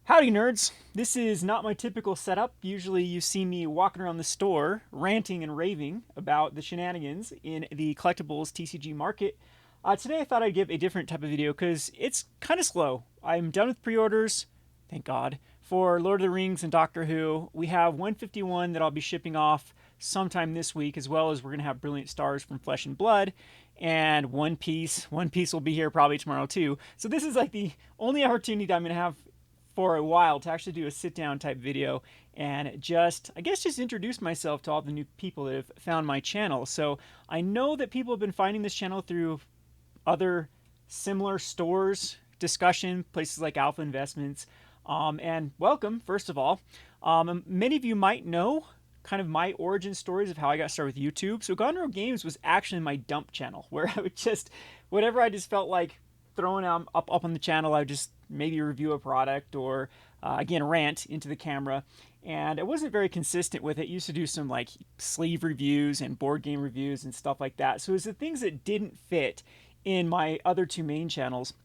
Howdy, nerds! This is not my typical setup. Usually, you see me walking around the store, ranting and raving about the shenanigans in the collectibles TCG market. Today, I thought I'd give a different type of video because it's kind of slow. I'm done with pre orders, thank God, for Lord of the Rings and Doctor Who. We have 151 that I'll be shipping off sometime this week, as well as we're going to have Brilliant Stars from Flesh and Blood. And One Piece. One Piece will be here probably tomorrow, too. So, this is like the only opportunity I'm going to have for a while to actually do a sit down type video and just introduce myself to all the new people that have found my channel. So I know that people have been finding this channel through other similar stores, discussion, places like Alpha Investments. And welcome, first of all. Many of you might know kind of my origin stories of how I got started with YouTube. So Gone Rogue Games was actually my dump channel where I would just, whatever I just felt like throwing up on the channel, I would just maybe review a product or again rant into the camera. And I wasn't very consistent with it. I used to do some like sleeve reviews and board game reviews and stuff like that. So it was the things that didn't fit in my other two main channels.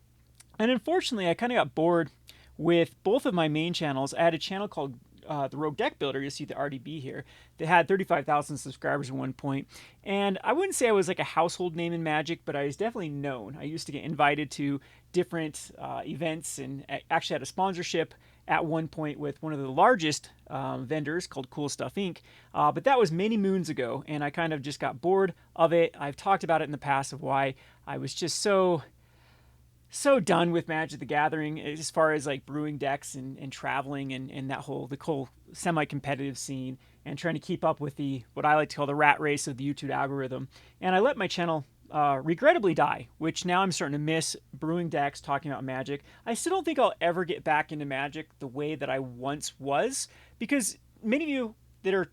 And unfortunately, I kind of got bored with both of my main channels. I had a channel called the Rogue Deck Builder. You see the RDB here. They had 35,000 subscribers at one point, and I wouldn't say I was like a household name in Magic, but I was definitely known. I used to get invited to different events, and actually had a sponsorship at one point with one of the largest vendors called Cool Stuff Inc. But that was many moons ago, and I kind of just got bored of it. I've talked about it in the past of why I was just so done with Magic the Gathering as far as like brewing decks and traveling and that whole semi-competitive scene and trying to keep up with the what I like to call the rat race of the YouTube algorithm. And I let my channel regrettably die, which now I'm starting to miss brewing decks, talking about Magic. I still don't think I'll ever get back into Magic the way that I once was, because many of you that are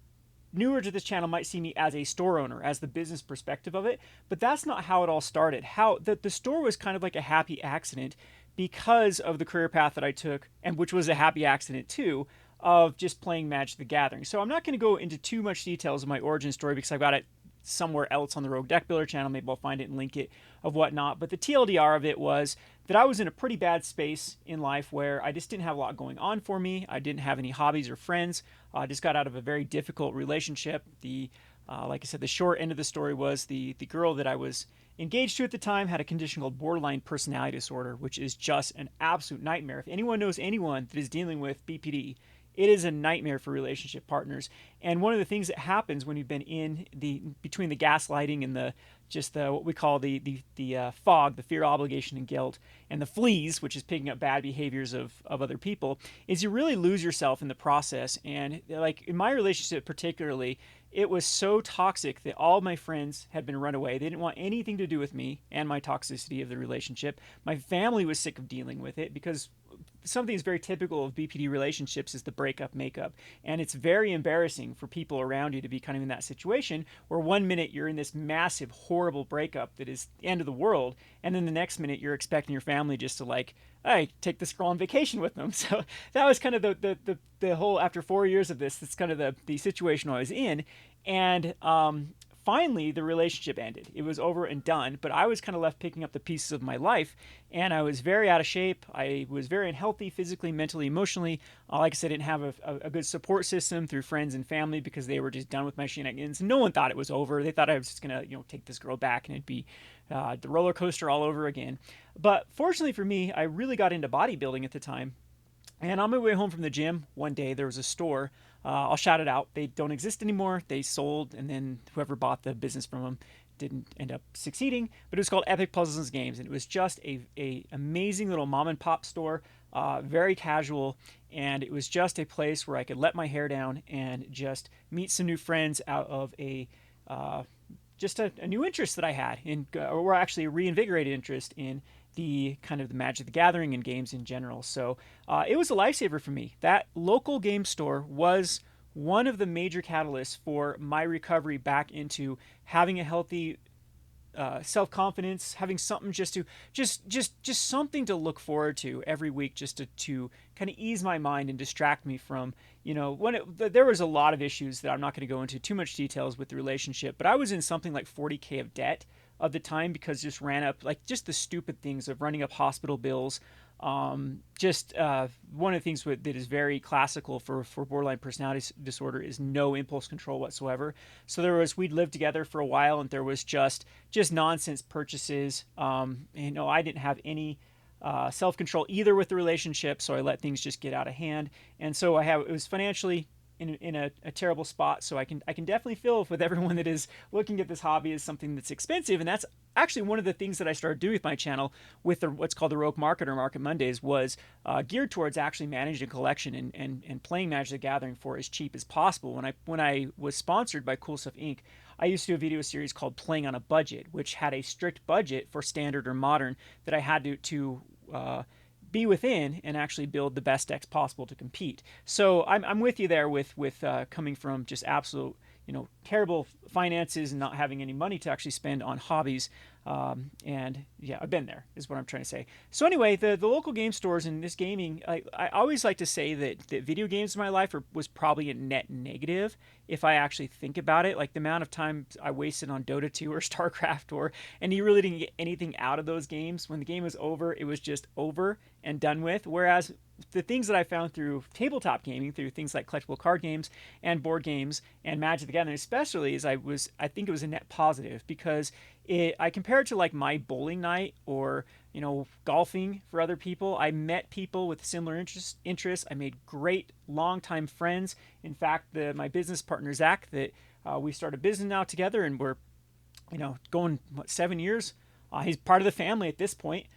newer to this channel might see me as a store owner, as the business perspective of it, but that's not how it all started. How the store was kind of like a happy accident because of the career path that I took, and which was a happy accident too, of just playing Magic the Gathering. So I'm not going to go into too much details of my origin story because I've got it somewhere else on the Rogue Deck Builder channel. Maybe I'll find it and link it of whatnot. But the TLDR of it was that I was in a pretty bad space in life where I just didn't have a lot going on for me. I didn't have any hobbies or friends. I just got out of a very difficult relationship. Like I said, the short end of the story was the girl that I was engaged to at the time had a condition called borderline personality disorder, which is just an absolute nightmare. If anyone knows anyone that is dealing with BPD, it is a nightmare for relationship partners. And one of the things that happens when you've been in the between the gaslighting and the just the what we call the fog, the fear, obligation, and guilt, and the fleas, which is picking up bad behaviors of other people, is you really lose yourself in the process. And like in my relationship particularly, it was so toxic that all my friends had been run away. They didn't want anything to do with me and my toxicity of the relationship. My family was sick of dealing with it because something that's very typical of BPD relationships is the breakup makeup. And it's very embarrassing for people around you to be kind of in that situation where one minute you're in this massive, horrible breakup that is the end of the world. And then the next minute you're expecting your family just to like, hey, take this girl on vacation with them. So that was kind of the whole, after 4 years of this, that's kind of the situation I was in. And finally the relationship ended. It was over and done, but I was kind of left picking up the pieces of my life, and I was very out of shape. I was very unhealthy physically, mentally, emotionally. Like I said, I didn't have a good support system through friends and family because they were just done with my shenanigans. No one thought it was over. They thought I was just gonna take this girl back and it'd be the roller coaster all over again. But fortunately for me, I really got into bodybuilding at the time. And on my way home from the gym one day, there was a store. I'll shout it out. They don't exist anymore. They sold, and then whoever bought the business from them didn't end up succeeding. But it was called Epic Puzzles and Games, and it was just a amazing little mom and pop store, very casual, and it was just a place where I could let my hair down and just meet some new friends out of just a new interest that I had in, or actually a reinvigorated interest in the kind of the Magic the Gathering and games in general. So it was a lifesaver for me. That local game store was one of the major catalysts for my recovery back into having a healthy self-confidence, having something just something to look forward to every week, just to kind of ease my mind and distract me from there was a lot of issues that I'm not going to go into too much details with the relationship, but I was in something like 40K of debt of the time because just ran up like just the stupid things of running up hospital bills, Just one of the things that is very classical for borderline personality disorder is no impulse control whatsoever. So we'd lived together for a while, and there was just nonsense purchases. I didn't have any self control either with the relationship, so I let things just get out of hand. And so it was financially in a terrible spot. So I can definitely feel with everyone that is looking at this hobby as something that's expensive, and that's actually one of the things that I started doing with my channel with what's called the Rogue Market or Market Mondays was geared towards actually managing a collection and playing Magic the Gathering for as cheap as possible. When I was sponsored by Cool Stuff Inc., I used to do a video series called Playing on a Budget, which had a strict budget for standard or modern that I had to be within and actually build the best decks possible to compete. So I'm with you there with coming from just absolute terrible finances and not having any money to actually spend on hobbies. And yeah, I've been there is what I'm trying to say. So anyway, the local game stores and this gaming, I always like to say that video games in my life was probably a net negative if I actually think about it. Like the amount of time I wasted on Dota 2 or StarCraft and you really didn't get anything out of those games. When the game was over, it was just over and done with. Whereas the things that I found through tabletop gaming, through things like collectible card games and board games and Magic the Gathering especially, is I think it was a net positive because I compare it to like my bowling night or golfing for other people. I met people with similar interests. I made great longtime friends. In fact, my business partner Zach, that we started a business now together, and we're going 7 years. He's part of the family at this point.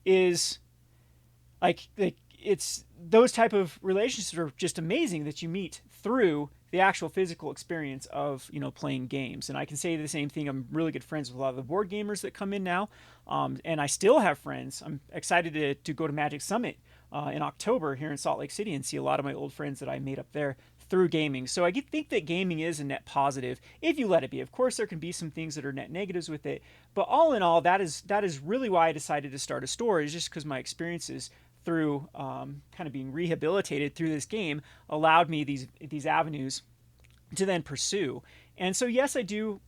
Is like it's those type of relationships are just amazing that you meet through the actual physical experience of playing games. And I can say the same thing. I'm really good friends with a lot of the board gamers that come in now, and I still have friends. I'm excited to go to Magic Summit in October here in Salt Lake City and see a lot of my old friends that I made up there through gaming. So I think that gaming is a net positive if you let it be. Of course, there can be some things that are net negatives with it, but all in all, that is really why I decided to start a store, is just because my experiences through kind of being rehabilitated through this game allowed me these avenues to then pursue. And so yes, I do.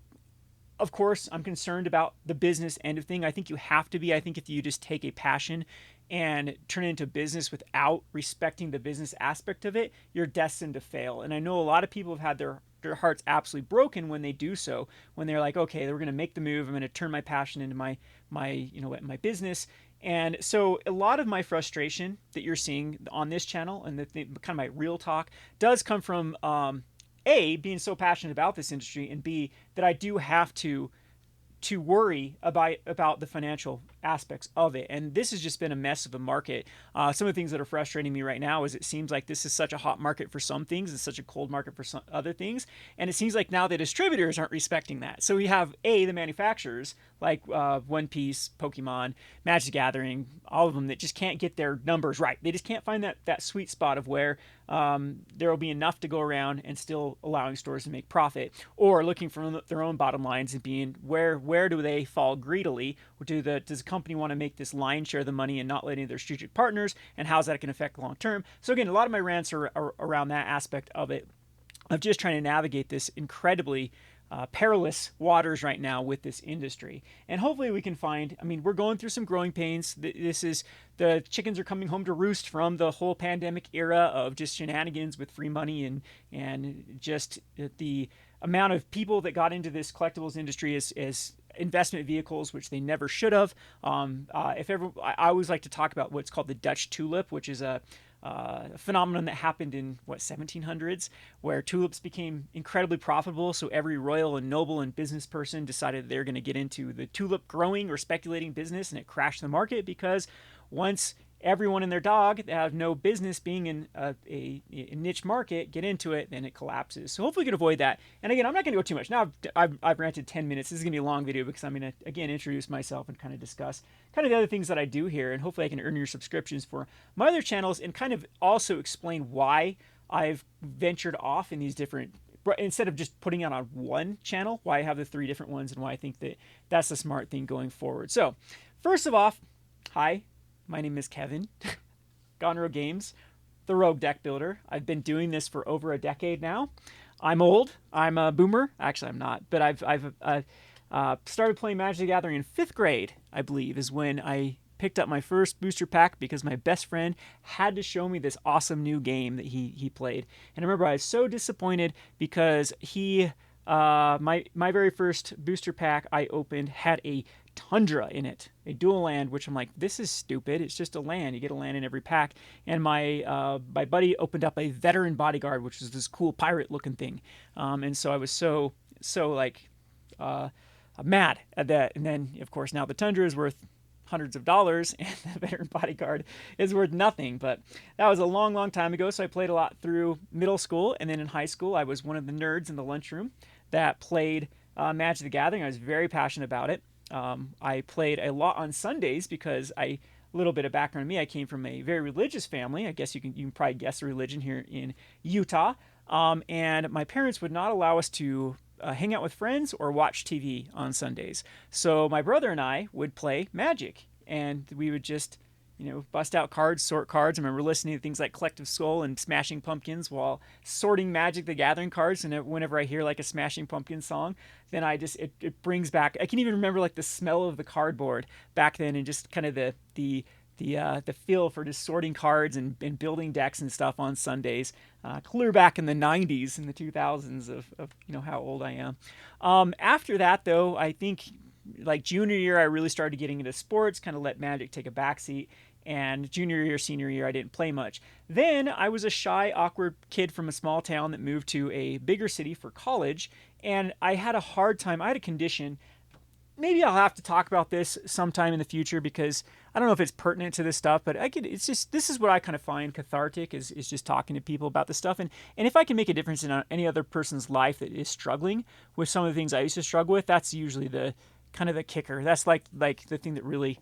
Of course, I'm concerned about the business end of thing. I think you have to be. I think if you just take a passion and turn it into business without respecting the business aspect of it, you're destined to fail. And I know a lot of people have had their hearts absolutely broken when they do so, when they're like, okay, we're going to make the move. I'm going to turn my passion into my business. And so a lot of my frustration that you're seeing on this channel and kind of my real talk does come from A, being so passionate about this industry, and B, that I do have to worry about the financial aspects of it. And this has just been a mess of a market. Some of the things that are frustrating me right now is it seems like this is such a hot market for some things and such a cold market for some other things. And it seems like now the distributors aren't respecting that. So we have the manufacturers like One Piece, Pokemon, Magic the Gathering, all of them that just can't get their numbers right. They just can't find that sweet spot of where there will be enough to go around and still allowing stores to make profit, or looking for their own bottom lines and being where do they fall greedily, or does the company want to make this lion share the money and not let any of their strategic partners, and how's that going to affect long term? So again, a lot of my rants are around that aspect of it, of just trying to navigate this incredibly perilous waters right now with this industry. And hopefully we can find, we're going through some growing pains. The chickens are coming home to roost from the whole pandemic era of just shenanigans with free money and just the amount of people that got into this collectibles industry as investment vehicles, which they never should have. I always like to talk about what's called the Dutch tulip, which is a phenomenon that happened in 1700s, where tulips became incredibly profitable. So every royal and noble and business person decided they're going to get into the tulip growing or speculating business, and it crashed the market because once everyone and their dog that have no business being in a niche market get into it, then it collapses. So hopefully we can avoid that. And again, I'm not going to go too much. Now I've ranted 10 minutes. This is going to be a long video because I'm going to, again, introduce myself and kind of discuss kind of the other things that I do here. And hopefully I can earn your subscriptions for my other channels and kind of also explain why I've ventured off in these different, instead of just putting it on one channel, why I have the 3 different ones and why I think that that's the smart thing going forward. So first of all, hi. My name is Kevin, Gone Rogue Games, the Rogue Deck Builder. I've been doing this for over a decade now. I'm old. I'm a boomer. Actually, I'm not. But I've started playing Magic the Gathering in 5th grade, I believe, is when I picked up my first booster pack because my best friend had to show me this awesome new game that he played. And I remember I was so disappointed because my very first booster pack I opened had a Tundra in it, a dual land, which I'm like, this is stupid. It's just a land. You get a land in every pack. And my buddy opened up a Veteran Bodyguard, which was this cool pirate looking thing. And so I was so like uh, mad at that. And then of course now the Tundra is worth hundreds of dollars, and the Veteran Bodyguard is worth nothing. But that was a long, long time ago. So I played a lot through middle school, and then in high school, I was one of the nerds in the lunchroom that played Magic the Gathering. I was very passionate about it. I played a lot on Sundays because a little bit of background on me. I came from a very religious family. I guess you can probably guess the religion here in Utah. And my parents would not allow us to hang out with friends or watch TV on Sundays. So my brother and I would play Magic, and we would just bust out cards, sort cards. I remember listening to things like Collective Soul and Smashing Pumpkins while sorting Magic the Gathering cards. And whenever I hear like a Smashing Pumpkins song, then it brings back. I can even remember like the smell of the cardboard back then, and just kind of the feel for just sorting cards and building decks and stuff on Sundays, clear back in the 90s and the 2000s of how old I am. After that, though, I think like junior year, I really started getting into sports, kind of let Magic take a backseat. And junior year, senior year, I didn't play much. Then I was a shy, awkward kid from a small town that moved to a bigger city for college. And I had a hard time. I had a condition. Maybe I'll have to talk about this sometime in the future because I don't know if it's pertinent to this stuff, but it's just, this is what I kind of find cathartic is just talking to people about this stuff. And if I can make a difference in any other person's life that is struggling with some of the things I used to struggle with, that's usually the kind of the kicker. That's like the thing that really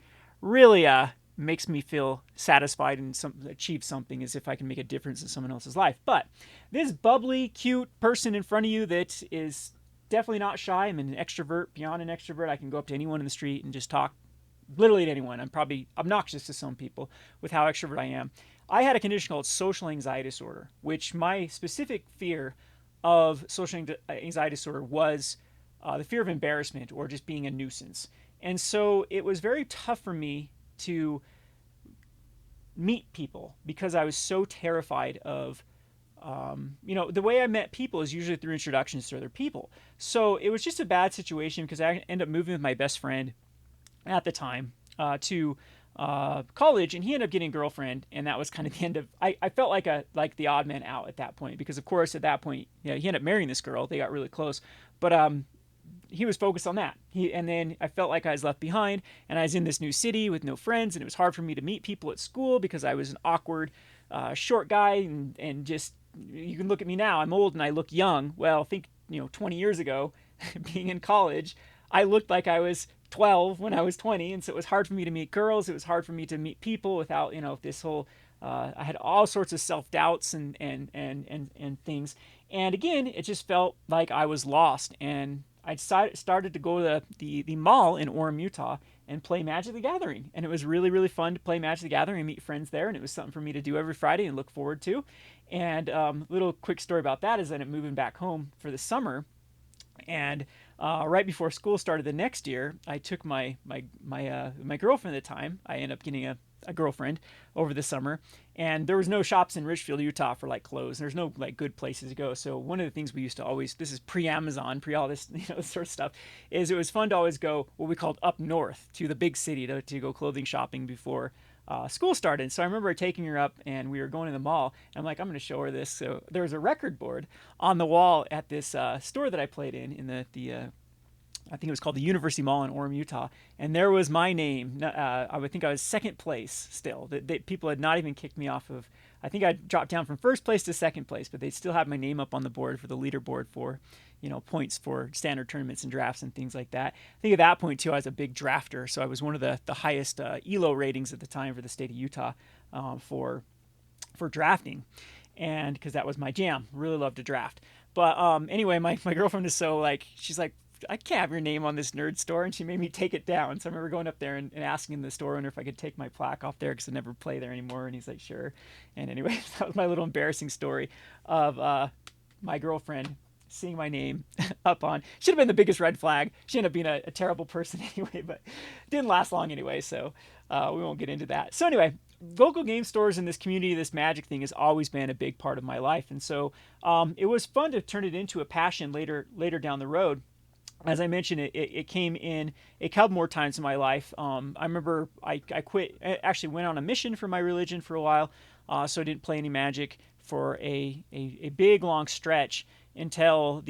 makes me feel satisfied and achieve something, is if I can make a difference in someone else's life. But this bubbly, cute person in front of you that is definitely not shy. I'm an extrovert, beyond an extrovert. I can go up to anyone in the street and just talk literally to anyone. I'm probably obnoxious to some people with how extrovert I am. I had a condition called social anxiety disorder, which my specific fear of social anxiety disorder was the fear of embarrassment or just being a nuisance. And so it was very tough for me to meet people because I was so terrified of the way I met people is usually through introductions to other people. So it was just a bad situation because I ended up moving with my best friend at the time to college, and he ended up getting a girlfriend, and that was kind of the end of. I felt like the odd man out at that point because, of course, at that point, he ended up marrying this girl. They got really close, but he was focused on that. And then I felt like I was left behind, and I was in this new city with no friends, and it was hard for me to meet people at school because I was an awkward, short guy, and just. You can look at me now. I'm old and I look young. Well, think 20 years ago, being in college, I looked like I was 12 when I was 20, and so it was hard for me to meet girls. It was hard for me to meet people without this whole. I had all sorts of self doubts and things. And again, it just felt like I was lost. And I started to go to the mall in Orem, Utah, and play Magic the Gathering. And it was really, really fun to play Magic the Gathering and meet friends there. And it was something for me to do every Friday and look forward to. And little quick story about that is that I'm moving back home for the summer. And right before school started the next year, I took my girlfriend at the time. I ended up getting a girlfriend over the summer, and there was no shops in Richfield, Utah for like clothes. There's no like good places to go. So one of the things we used to always, this is pre-Amazon, pre all this sort of stuff, is it was fun to always go what we called up north to the big city to go clothing shopping before school started. So I remember taking her up, and we were going to the mall, and I'm like, I'm going to show her this. So there was a record board on the wall at this store that I played in the I think it was called the University Mall in Orem, Utah, and there was my name. I would think I was second place still. People had not even kicked me off of. I think I dropped down from first place to second place, but they still had my name up on the board for the leaderboard for, points for standard tournaments and drafts and things like that. I think at that point too, I was a big drafter, so I was one of the highest ELO ratings at the time for the state of Utah for drafting, and because that was my jam. Really loved to draft. But anyway, my girlfriend is so like, she's like, I can't have your name on this nerd store, and she made me take it down. So I remember going up there and asking the store owner if I could take my plaque off there because I never play there anymore, and he's like, sure. And anyway, that was my little embarrassing story of my girlfriend seeing my name up on. Should have been the biggest red flag. She ended up being a terrible person anyway, but didn't last long anyway, so we won't get into that. So anyway, local game stores in this community, this magic thing has always been a big part of my life, and so it was fun to turn it into a passion later down the road. As I mentioned, it came in a couple more times in my life. I remember I quit, I actually went on a mission for my religion for a while, so I didn't play any Magic for a big long stretch until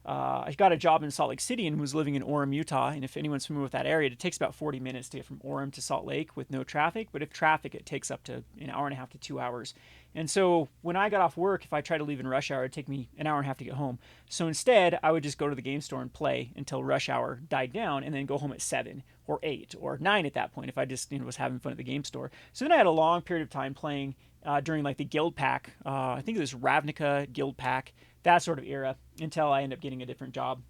I got a job in Salt Lake City and was living in Orem, Utah. And if anyone's familiar with that area, it takes about 40 minutes to get from Orem to Salt Lake with no traffic. But if traffic, it takes up to an hour and a half to 2 hours. And so when I got off work, if I tried to leave in rush hour, it'd take me an hour and a half to get home. So instead, I would just go to the game store and play until rush hour died down and then go home at 7 or 8 or 9 at that point if I just was having fun at the game store. So then I had a long period of time playing during like the guild pack. I think it was Ravnica guild pack, that sort of era, until I ended up getting a different job.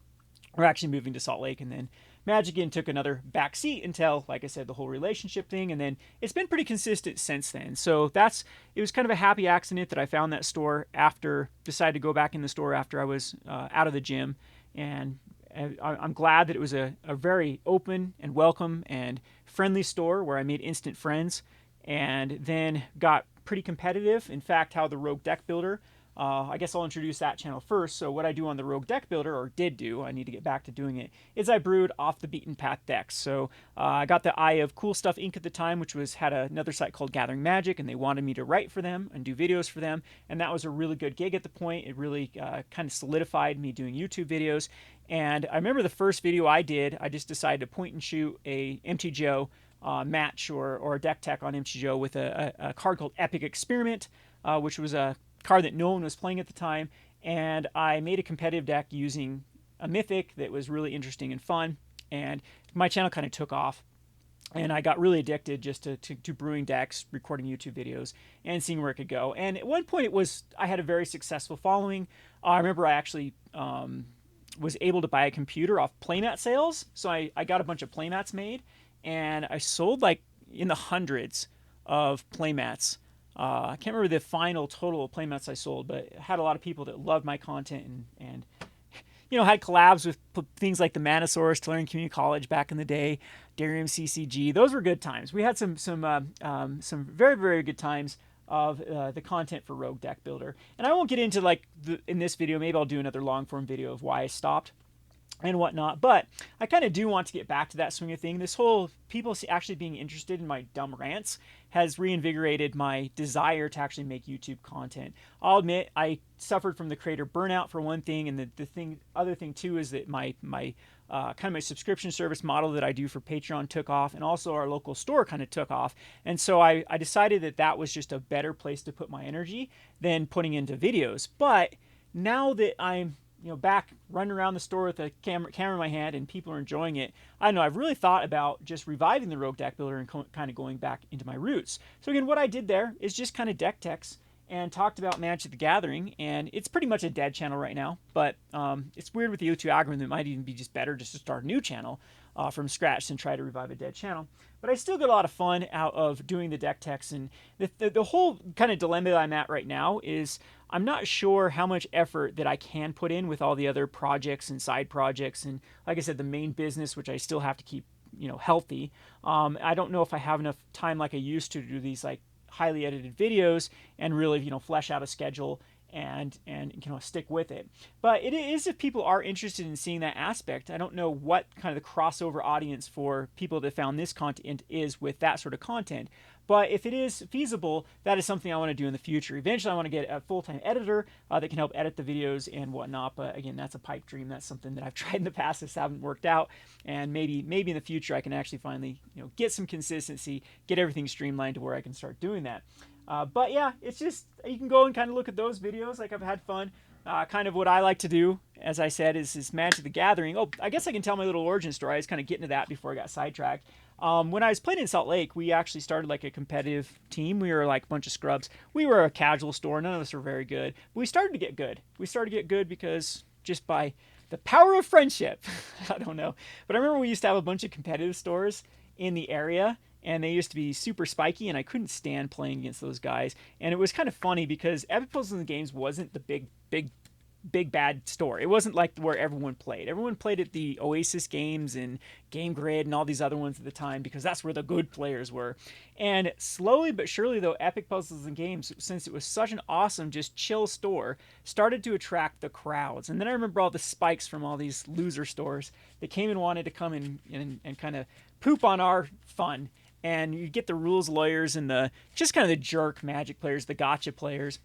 Or actually moving to Salt Lake, and then Magic again took another back seat until, like I said, the whole relationship thing, and then it's been pretty consistent since then. So it was kind of a happy accident that I found that store decided to go back in the store after I was out of the gym, and I'm glad that it was a very open and welcome and friendly store where I made instant friends, and then got pretty competitive. In fact, how the Rogue Deck Builder, I guess I'll introduce that channel first. So what I do on the Rogue Deck Builder, or did do, I need to get back to doing it, is I brewed off the beaten path decks. So I got the eye of Cool Stuff Inc. at the time, which had another site called Gathering Magic, and they wanted me to write for them and do videos for them. And that was a really good gig at the point. It really kind of solidified me doing YouTube videos. And I remember the first video I did, I just decided to point and shoot a MTGO match or a deck tech on MTGO with a card called Epic Experiment, which was a card that no one was playing at the time, and I made a competitive deck using a mythic that was really interesting and fun, and my channel kind of took off, and I got really addicted just to brewing decks, recording YouTube videos, and seeing where it could go. And at one point I had a very successful following. I remember I actually was able to buy a computer off playmat sales, so I got a bunch of playmats made, and I sold like in the hundreds of playmats. I can't remember the final total of playmats I sold, but it had a lot of people that loved my content and had collabs with things like the Manosaurus, Tolarian Community College back in the day, Darium CCG. Those were good times. We had some very, very good times of the content for Rogue Deck Builder. And I won't get into in this video. Maybe I'll do another long form video of why I stopped and whatnot, but I kind of do want to get back to that swing of thing. This whole people actually being interested in my dumb rants has reinvigorated my desire to actually make YouTube content. I'll admit I suffered from the creator burnout for one thing, and the other thing too is that my kind of my subscription service model that I do for Patreon took off, and also our local store kind of took off, and so I decided that was just a better place to put my energy than putting into videos. But now that I'm back running around the store with a camera in my hand and people are enjoying it, I don't know, I've really thought about just reviving the Rogue Deck Builder and kind of going back into my roots. So again, what I did there is just kind of deck techs and talked about Magic the Gathering, and it's pretty much a dead channel right now, but it's weird with the YouTube algorithm. It might even be just better just to start a new channel from scratch than try to revive a dead channel. But I still get a lot of fun out of doing the deck techs, and the whole kind of dilemma that I'm at right now is I'm not sure how much effort that I can put in with all the other projects and side projects, and like I said, the main business, which I still have to keep healthy. I don't know if I have enough time like I used to do these like highly edited videos and really flesh out a schedule and stick with it. But it is, if people are interested in seeing that aspect. I don't know what kind of the crossover audience for people that found this content is with that sort of content. But if it is feasible, that is something I want to do in the future. Eventually, I want to get a full-time editor that can help edit the videos and whatnot. But again, that's a pipe dream. That's something that I've tried in the past that haven't worked out. And maybe in the future, I can actually finally get some consistency, get everything streamlined to where I can start doing that. But yeah, it's just, you can go and kind of look at those videos. Like, I've had fun. Kind of what I like to do, as I said, is Magic the Gathering. Oh, I guess I can tell my little origin story. I was kind of getting to that before I got sidetracked. When I was playing in Salt Lake, we actually started like a competitive team. We were like a bunch of scrubs. We were a casual store. None of us were very good. But we started to get good. We started to get good because just by the power of friendship. I don't know. But I remember we used to have a bunch of competitive stores in the area, and they used to be super spiky, and I couldn't stand playing against those guys. And it was kind of funny because Epic Puzzles in the Games wasn't the big big bad store. It wasn't like where everyone played. Everyone played at the Oasis Games and Game Grid and all these other ones at the time because that's where the good players were. And slowly but surely, though, Epic Puzzles and Games, since it was such an awesome, just chill store, started to attract the crowds. And then I remember all the spikes from all these loser stores that came and wanted to come and kind of poop on our fun. And you get the rules lawyers and the just kind of the jerk Magic players, the gotcha players,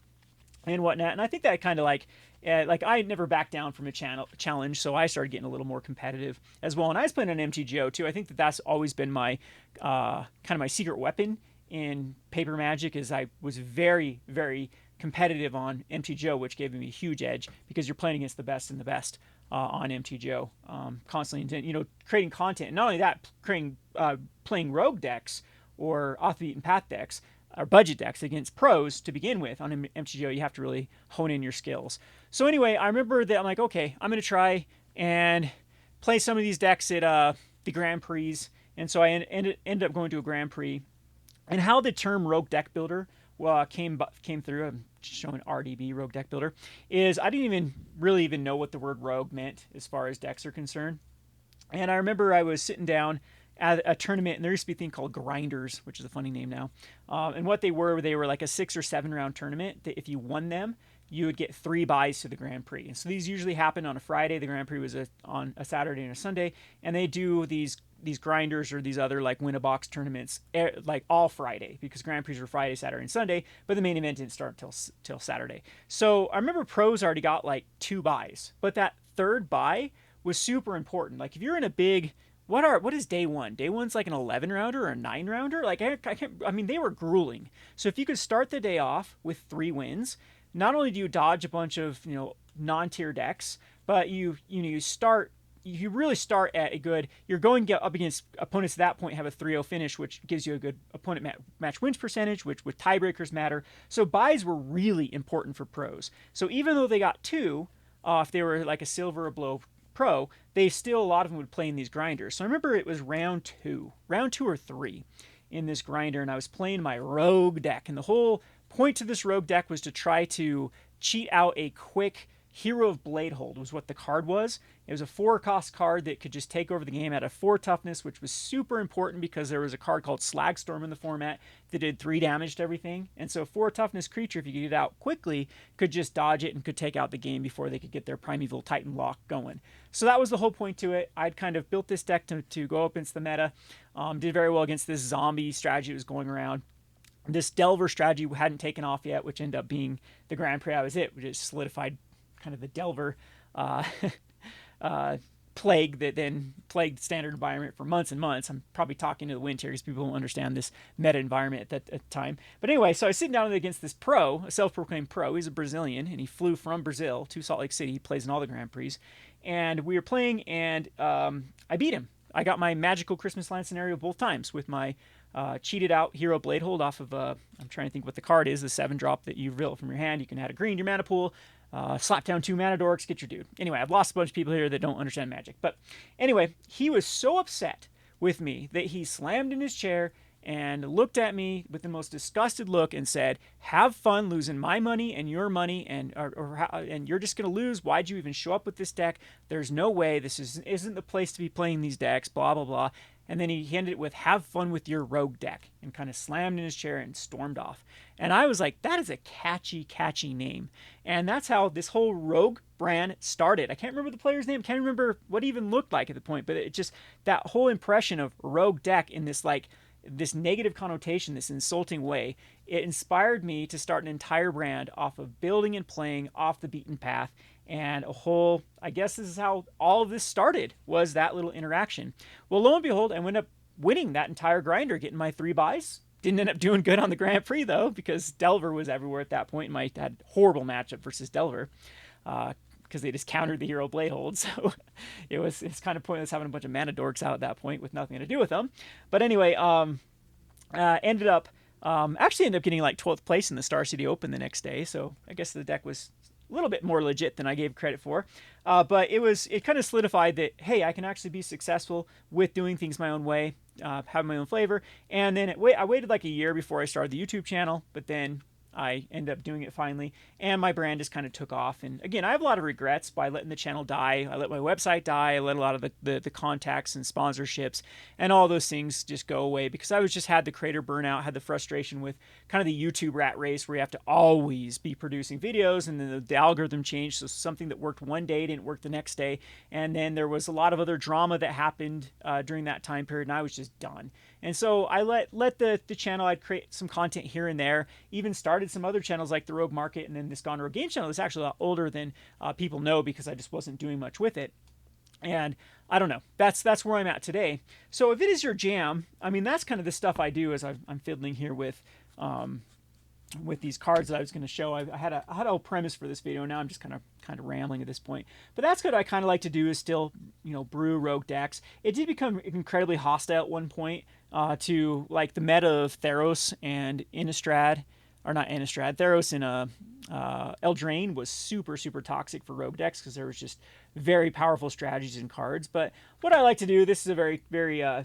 and whatnot. And I think that kind of like I never backed down from a challenge, so I started getting a little more competitive as well. And I was playing on MTGO too. I think that that's always been my kind of my secret weapon in paper Magic, is I was very, very competitive on MTGO, which gave me a huge edge because you're playing against the best and the best on MTGO, constantly, creating content. And not only that, playing rogue decks or off the beaten path decks or budget decks against pros to begin with on MTGO. You have to really hone in your skills. So anyway, I remember that I'm like, okay, I'm going to try and play some of these decks at the Grand Prix. And so I ended up going to a Grand Prix. And how the term Rogue Deck Builder came through, I'm showing RDB, Rogue Deck Builder, is I didn't really know what the word rogue meant as far as decks are concerned. And I remember I was sitting down at a tournament, and there used to be a thing called Grinders, which is a funny name now. And what they were like a 6 or 7 round tournament that if you won them, you would get 3 buys to the Grand Prix. And so these usually happen on a Friday. The Grand Prix was on a Saturday and a Sunday. And they do these grinders or these other like win-a-box tournaments like all Friday, because Grand Prix were Friday, Saturday, and Sunday, but the main event didn't start till Saturday. So I remember pros already got like 2 buys, but that third buy was super important. Like if you're in a big, what is day one? Day one's like an 11 rounder or a 9 rounder. Like I mean, they were grueling. So if you could start the day off with 3 wins, not only do you dodge a bunch of non-tier decks, but you really start at a good. You're going to get up against opponents at that point have a 3-0 finish, which gives you a good opponent match wins percentage, which with tiebreakers matter. So buys were really important for pros. So even though they got 2, if they were like a silver or below pro, they still, a lot of them would play in these grinders. So I remember it was round 2 or 3 in this grinder, and I was playing my rogue deck, and the whole point to this rogue deck was to try to cheat out a quick Hero of Bladehold was what the card was. It was a 4-cost card that could just take over the game at a 4 toughness, which was super important because there was a card called Slagstorm in the format that did 3 damage to everything. And so a 4 toughness creature, if you could get it out quickly, could just dodge it and could take out the game before they could get their Primeval Titan lock going. So that was the whole point to it. I'd kind of built this deck to go up against the meta. Did very well against this zombie strategy that was going around. This Delver strategy hadn't taken off yet, which ended up being the Grand Prix I was at, which just solidified kind of the Delver plague that then plagued standard environment for months and months. I'm probably talking to the wind here because people don't understand this meta environment at the time. But anyway, so I was sitting down against this pro, a self-proclaimed pro. He's a Brazilian, and he flew from Brazil to Salt Lake City. He plays in all the Grand Prix. And we were playing, and I beat him. I got my magical Christmas Land scenario both times with my cheated out Hero Bladehold off of, I'm trying to think what the card is, the 7-drop that you reveal from your hand. You can add a green to your mana pool, slap down 2 mana dorks, get your dude. Anyway, I've lost a bunch of people here that don't understand Magic. But anyway, he was so upset with me that he slammed in his chair and looked at me with the most disgusted look and said, "Have fun losing my money and your money, and you're just going to lose. Why'd you even show up with this deck? There's no way. This isn't the place to be playing these decks, blah, blah, blah." And then he ended it with, "Have fun with your rogue deck," and kind of slammed in his chair and stormed off. And I was like, that is a catchy, catchy name. And that's how this whole rogue brand started. I can't remember the player's name. Can't remember what he even looked like at the point. But it just, that whole impression of rogue deck in this this negative connotation, this insulting way, it inspired me to start an entire brand off of building and playing off the beaten path. And I guess this is how all of this started, was that little interaction. Well, lo and behold, I ended up winning that entire grinder, getting my 3 buys. Didn't end up doing good on the Grand Prix, though, because Delver was everywhere at that point, and I had horrible matchup versus Delver, because they just countered the Hero Bladehold. So it's kind of pointless having a bunch of mana dorks out at that point with nothing to do with them. But anyway, ended up getting like 12th place in the Star City Open the next day. So I guess the deck was a little bit more legit than I gave credit for. But it kind of solidified that, hey, I can actually be successful with doing things my own way, have my own flavor. And then I waited like a year before I started the YouTube channel, but then I ended up doing it finally, and my brand just kind of took off. And again, I have a lot of regrets by letting the channel die. I let my website die. I let a lot of the contacts and sponsorships and all those things just go away, because I was just had the creator burnout, had the frustration with kind of the YouTube rat race where you have to always be producing videos, and then the algorithm changed. So something that worked one day didn't work the next day. And then there was a lot of other drama that happened during that time period, and I was just done. And so I let the channel, I'd create some content here and there, even started some other channels like the Rogue Market, and then this Gone Rogue Game channel is actually a lot older than people know, because I just wasn't doing much with it. And I don't know, that's where I'm at today. So if it is your jam, I mean, that's kind of the stuff I do as I'm fiddling here with these cards that I was going to show. I had a whole premise for this video. Now I'm just kind of rambling at this point. But that's what I kind of like to do, is still, brew rogue decks. It did become incredibly hostile at one point to like the meta of Theros and Innistrad, or not Innistrad, Theros and Eldraine was super, super toxic for rogue decks, because there was just very powerful strategies and cards. But what I like to do, this is a very, very a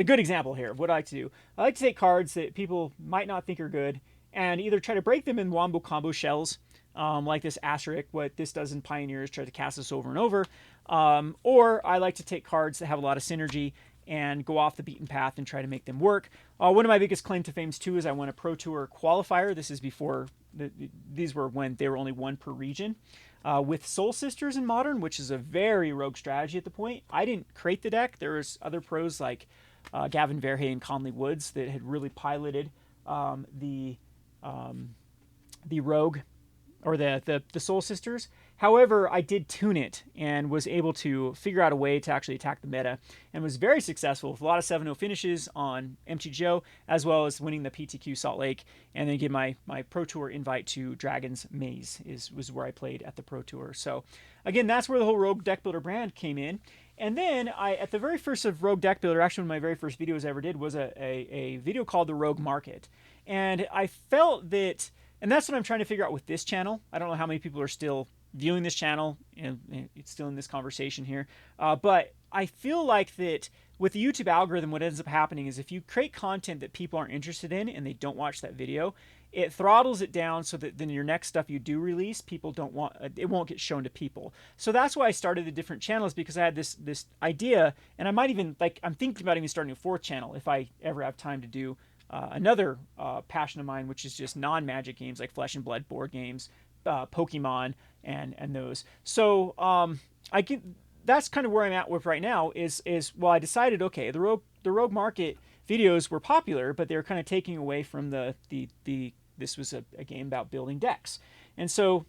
good example here of what I like to do. I like to take cards that people might not think are good and either try to break them in wombo combo shells, like this Asterisk, what this does in Pioneer is try to cast this over and over. Or I like to take cards that have a lot of synergy and go off the beaten path and try to make them work. One of my biggest claim to fames too is I won a Pro Tour qualifier. This is before, these were when they were only one per region. With Soul Sisters in Modern, which is a very rogue strategy at the point. I didn't create the deck. There was other pros like Gavin Verhey and Conley Woods that had really piloted the rogue, or the Soul Sisters. However, I did tune it and was able to figure out a way to actually attack the meta, and was very successful with a lot of 7-0 finishes on MTGO, as well as winning the PTQ Salt Lake, and then get my Pro Tour invite to Dragon's Maze was where I played at the Pro Tour. So again, that's where the whole Rogue Deck Builder brand came in. And then at the very first of Rogue Deck Builder, actually one of my very first videos I ever did was a video called The Rogue Market. And I felt that, and that's what I'm trying to figure out with this channel. I don't know how many people are still viewing this channel, and it's still in this conversation here. But I feel like that with the YouTube algorithm, what ends up happening is if you create content that people aren't interested in and they don't watch that video, it throttles it down so that then your next stuff you do release, people don't want, it won't get shown to people. So that's why I started the different channels, because I had this idea, and I might even, like, I'm thinking about even starting a 4th channel if I ever have time to do another passion of mine, which is just non-Magic games like Flesh and Blood board games, Pokemon, and those. So that's kind of where I'm at with right now is well, I decided, okay, the Rogue Market videos were popular, but they were kind of taking away from this was a game about building decks. And so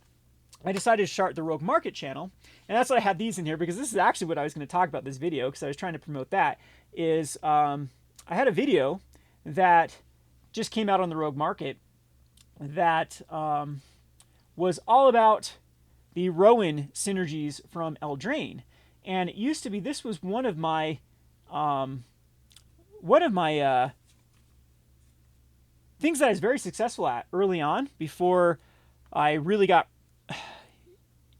I decided to start the Rogue Market channel, and that's why I had these in here, because this is actually what I was going to talk about this video, because I was trying to promote that, is I had a video that just came out on the Rogue Market that was all about the Rowan synergies from Eldraine. And it used to be, this was one of my things that I was very successful at early on, before I really got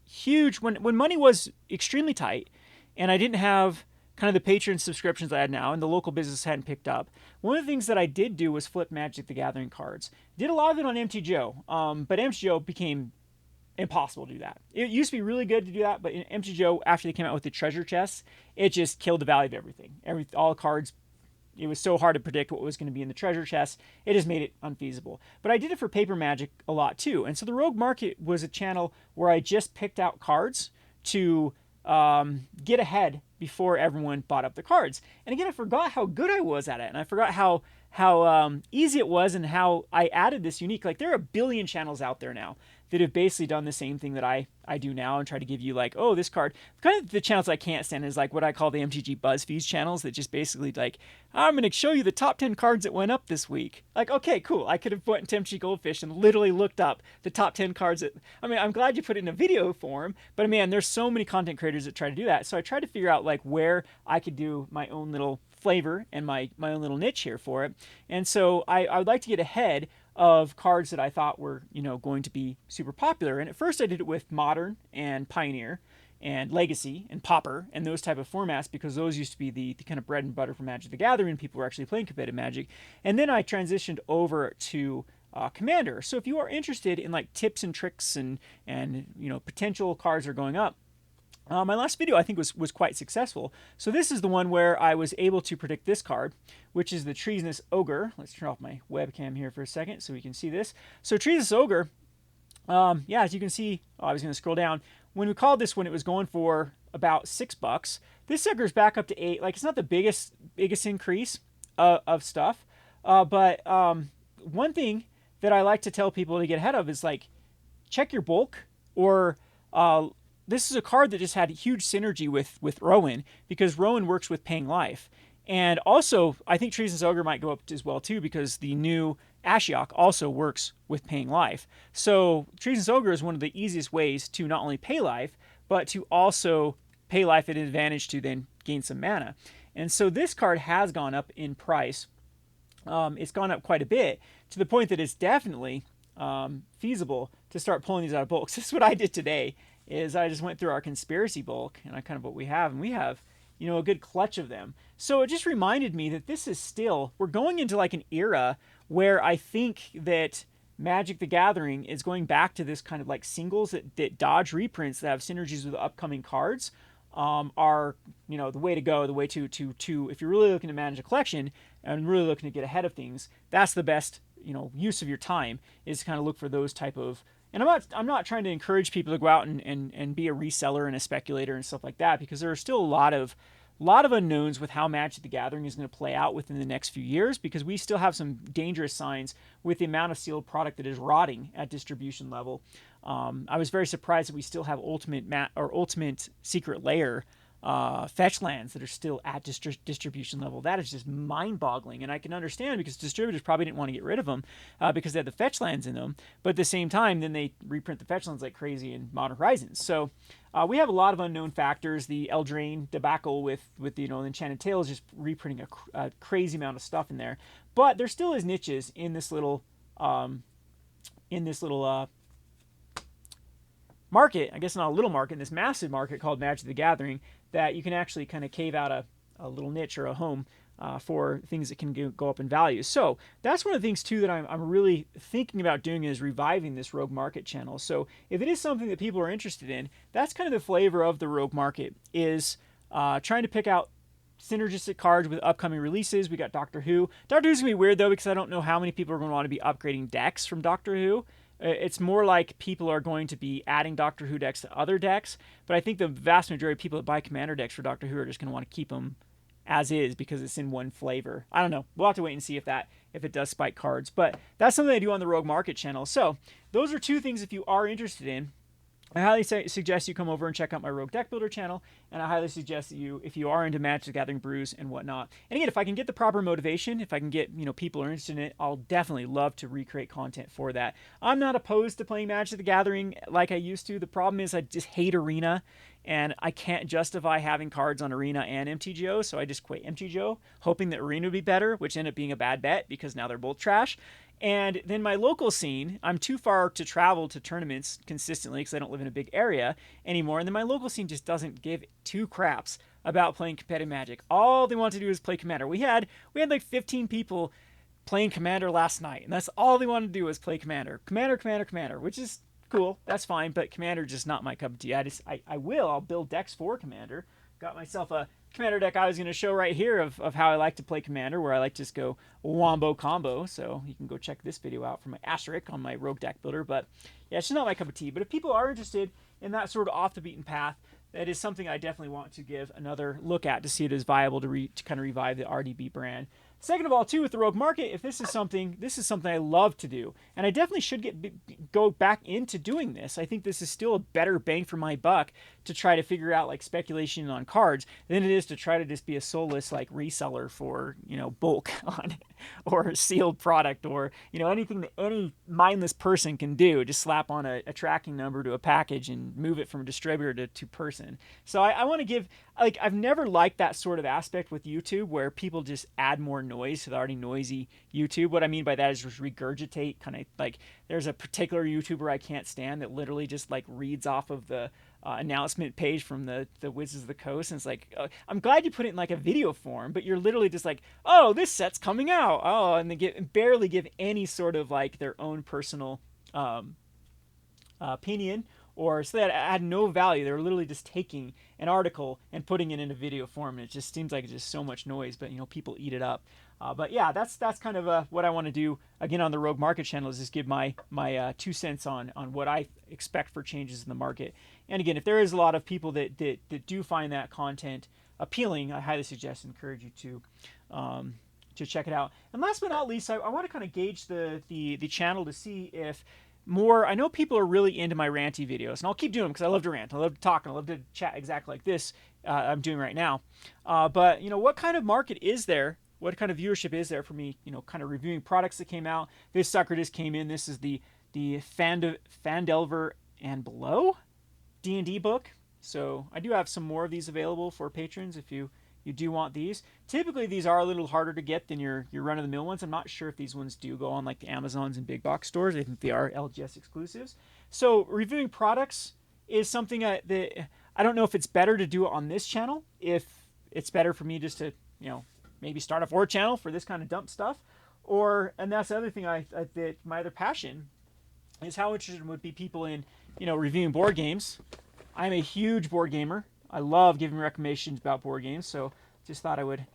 huge, when money was extremely tight and I didn't have kind of the Patreon subscriptions I had now, and the local business hadn't picked up. One of the things that I did do was flip Magic the Gathering cards. Did a lot of it on MTGO, but MTGO became impossible to do that. It used to be really good to do that, but in MTGO, after they came out with the treasure chests, it just killed the value of everything. All cards, it was so hard to predict what was going to be in the treasure chest. It just made it unfeasible. But I did it for paper Magic a lot too. And so the Rogue Market was a channel where I just picked out cards to get ahead before everyone bought up the cards. And again, I forgot how good I was at it, and I forgot how easy it was, and how I added this unique, like, there are a billion channels out there now that have basically done the same thing that I do now, and try to give you, like, oh, this card. Kind of the channels I can't stand is like what I call the MTG BuzzFeed channels, that just basically, like, I'm going to show you the top 10 cards that went up this week. Like, okay, cool. I could have went into MTG Goldfish and literally looked up the top 10 cards that, I mean, I'm glad you put it in a video form, but man, there's so many content creators that try to do that. So I tried to figure out, like, where I could do my own little flavor and my own little niche here for it. And so I would like to get ahead of cards that I thought were, going to be super popular. And at first I did it with Modern and Pioneer. and Legacy and Pauper and those type of formats, because those used to be the kind of bread and butter for Magic the Gathering. People were actually playing competitive Magic. And then I transitioned over to Commander. So if you are interested in like tips and tricks and potential cards are going up, my last video I think was quite successful. So this is the one where I was able to predict this card, which is the Treasonous Ogre. Let's turn off my webcam here for a second so we can see this. So Treasonous Ogre, yeah, as you can see, I was going to scroll down. When we called this one, it was going for about $6. This sucker's back up to 8. Like, it's not the biggest increase of stuff, but one thing that I like to tell people to get ahead of is like check your bulk, or this is a card that just had huge synergy with Rowan, because Rowan works with Paying Life. And also, I think Treasonous Ogre might go up as well too, because the new Ashiok also works with Paying Life. So Treasonous Ogre is one of the easiest ways to not only pay life, but to also pay life at an advantage to then gain some mana. And so this card has gone up in price. It's gone up quite a bit, to the point that it's definitely feasible to start pulling these out of bulks. This is what I did today, is I just went through our conspiracy bulk, and I kind of what we have, and we have a good clutch of them. So it just reminded me that this is still, we're going into like an era where I think that Magic the Gathering is going back to this kind of like singles that dodge reprints that have synergies with upcoming cards are the way to go, the way to if you're really looking to manage a collection and really looking to get ahead of things, that's the best use of your time, is to kind of look for those type of. And I'm not trying to encourage people to go out and be a reseller and a speculator and stuff like that, because there are still a lot of unknowns with how Magic the Gathering is going to play out within the next few years, because we still have some dangerous signs with the amount of sealed product that is rotting at distribution level. I was very surprised that we still have Ultimate Secret Lair fetch lands that are still at distribution level. That is just mind-boggling, and I can understand, because distributors probably didn't want to get rid of them because they had the fetch lands in them. But at the same time, then they reprint the fetch lands like crazy in Modern Horizons. So we have a lot of unknown factors. The Eldraine debacle with Enchanted Tales just reprinting a crazy amount of stuff in there. But there still is niches in this little market, I guess not a little market, in this massive market called Magic the Gathering, that you can actually kind of cave out a little niche or a home for things that can go up in value. So that's one of the things too that I'm really thinking about doing, is reviving this Rogue Market channel. So if it is something that people are interested in, that's kind of the flavor of the Rogue Market, is trying to pick out synergistic cards with upcoming releases. We got Doctor Who. Doctor Who's gonna be weird though, because I don't know how many people are going to want to be upgrading decks from Doctor Who. It's more like people are going to be adding Doctor Who decks to other decks, but I think the vast majority of people that buy Commander decks for Doctor Who are just going to want to keep them as is, because it's in one flavor. I don't know. We'll have to wait and see if it does spike cards, but that's something I do on the Rogue Market channel. So those are two things if you are interested in. I highly suggest you come over and check out my Rogue Deck Builder channel, and I highly suggest that you, if you are into Magic the Gathering brews and whatnot. And again, if I can get the proper motivation, if I can get people are interested in it, I'll definitely love to recreate content for that. I'm not opposed to playing Magic the Gathering like I used to. The problem is I just hate Arena, and I can't justify having cards on Arena and MTGO, so I just quit MTGO, hoping that Arena would be better, which ended up being a bad bet because now they're both trash. And then my local scene, I'm too far to travel to tournaments consistently because I don't live in a big area anymore. And then my local scene just doesn't give two craps about playing competitive Magic. All they want to do is play Commander. We had like 15 people playing Commander last night, and that's all they wanted to do was play Commander. Commander, which is cool. That's fine, but Commander just not my cup of tea. I'll build decks for Commander. Got myself a Commander deck I was going to show right here of how I like to play Commander, where I like to just go wombo combo. So you can go check this video out from my asterisk on my Rogue Deck Builder. But yeah, it's just not my cup of tea. But if people are interested in that sort of off the beaten path, that is something I definitely want to give another look at to see if it is viable to kind of revive the RDB brand. Second of all, too, with the Rogue Market, if this is something I love to do, and I definitely should go back into doing this. I think this is still a better bang for my buck to try to figure out like speculation on cards than it is to try to just be a soulless like reseller for bulk on or sealed product, or anything that any mindless person can do. Just slap on a tracking number to a package and move it from distributor to person. So I want to give, like, I've never liked that sort of aspect with YouTube where people just add more noise to the already noisy YouTube. What I mean by that is just regurgitate, kind of like there's a particular YouTuber I can't stand that literally just like reads off of the announcement page from the Wizards of the Coast, and it's like, I'm glad you put it in like a video form, but you're literally just like, oh, this set's coming out, oh, and they barely give any sort of like their own personal opinion, or so that had no value. They were literally just taking an article and putting it in a video form, and it just seems like it's just so much noise, but people eat it up. But yeah, that's kind of what I want to do again on the Rogue Market channel, is just give my 2 cents on what I expect for changes in the market. And again, if there is a lot of people that do find that content appealing, I highly suggest and encourage you to check it out. And last but not least, I want to kind of gauge the channel to see if more. I know people are really into my ranty videos, and I'll keep doing them because I love to rant, I love to talk, and I love to chat exactly like this I'm doing right now. But what kind of market is there? What kind of viewership is there for me? Kind of reviewing products that came out. This sucker just came in. This is the Fandelver and Below D&D book. So I do have some more of these available for patrons if you do want these. Typically these are a little harder to get than your run-of-the-mill ones. I'm not sure if these ones do go on like the Amazons and big box stores. I think they are LGS exclusives. So reviewing products is something that I don't know if it's better to do it on this channel, if it's better for me just to maybe start a 4 channel for this kind of dump stuff, and that's the other thing that my other passion is, how interested would be people in reviewing board games. I'm a huge board gamer. I love giving recommendations about board games, so just thought I would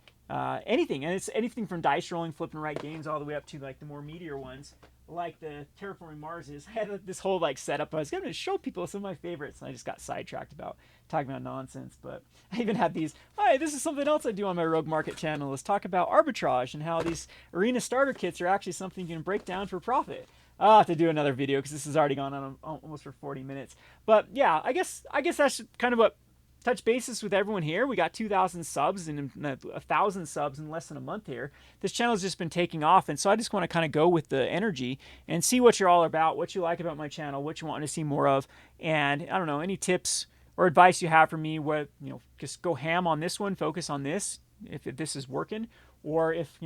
anything, and it's anything from dice rolling, flip and write games, all the way up to like the more meatier ones, like the Terraforming Marses. I had this whole like setup. I was going to show people some of my favorites, and I just got sidetracked about talking about nonsense. But I even had these. Hi, this is something else I do on my Rogue Market channel, is talk about arbitrage and how these arena starter kits are actually something you can break down for profit. I'll have to do another video because this has already gone on almost for 40 minutes. But yeah, I guess that's kind of what touch bases with everyone here. We got 2,000 subs and 1,000 subs in less than a month here. This channel's just been taking off, and so I just want to kind of go with the energy and see what you're all about, what you like about my channel, what you want to see more of, and I don't know, any tips or advice you have for me. What just go ham on this one, focus on this if this is working, or if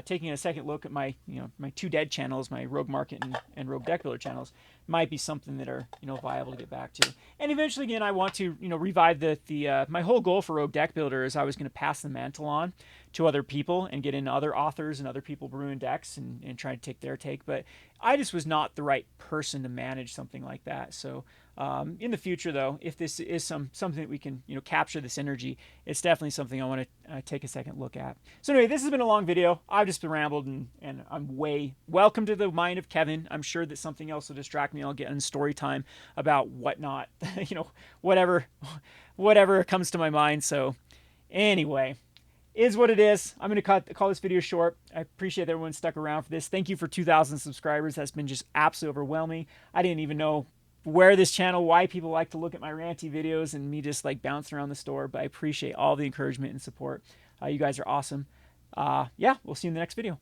taking a second look at my my 2 dead channels, my Rogue Market and Rogue Deck Builder channels, might be something that are viable to get back to. And eventually, again, I want to revive the my whole goal for Rogue Deck Builder is I was going to pass the mantle on to other people and get into other authors and other people brewing decks and try to take their take. But I just was not the right person to manage something like that. So in the future, though, if this is something that we can capture this energy, it's definitely something I want to take a second look at. So anyway, this has been a long video. I've just been rambled, and I'm way welcome to the mind of Kevin. I'm sure that something else will distract me. I'll get in story time about whatnot, whatever comes to my mind. So anyway, is what it is. I'm going to call this video short. I appreciate that everyone stuck around for this. Thank you for 2,000 subscribers. That's been just absolutely overwhelming. I didn't even know why people like to look at my ranty videos and me just like bouncing around the store, but I appreciate all the encouragement and support. You guys are awesome. Yeah, we'll see you in the next video.